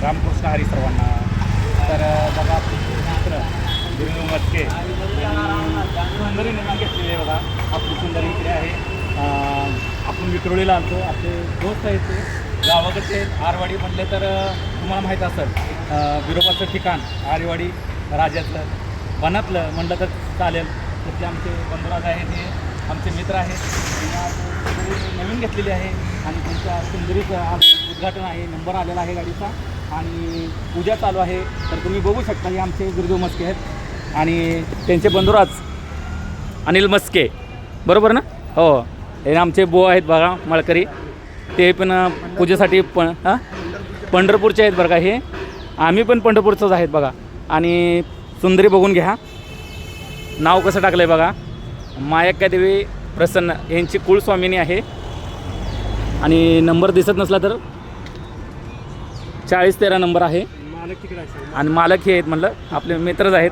रामकृष्ण हरी सर्वांना. तर बघा आपले मित्र गुरु मस्के सुंदरी निर्माण घेतलेली आहे. बघा आपली सुंदरी इकडे आहे. आपण विक्रोळीला आणतो. आपले दोस्त आहेत ते गावाकडचे आरवाडी म्हटले तर तुम्हाला माहीत असेल विरोबाचं ठिकाण आरेवाडी राजातलं वनातलं म्हटलं तर चालेल. तर ते आमचे बंधुराज आहेत, हे आमचे मित्र आहेत. त्यांनी आज सुंदरी नवीन घेतलेली आहे आणि त्यांच्या सुंदरीचं आज उद्घाटन आहे. नंबर आलेला आहे गाडीचा आणि पूजा चालू आहे. तर तुम्ही बघू शकता हे आमचे गुरुदेव मस्के आहेत आणि त्यांचे बंधुराज अनिल मस्के, बरोबर ना? हो, हे आमचे बो आहेत बघा मळकरी. ते पण पूजेसाठी पंढरपूरचे आहेत बरं का. हे आम्ही पण पंढरपूरचंच आहेत बघा. आणि सुंदरी बघून घ्या. नाव कसं टाकलं आहे बघा, मायक्कादेवी प्रसन्न यांची कुलस्वामिनी आहे. आणि नंबर दिसत नसला तर 4013 नंबर आहे. आणि मालक हे आहेत म्हटलं, आपले मित्रच आहेत.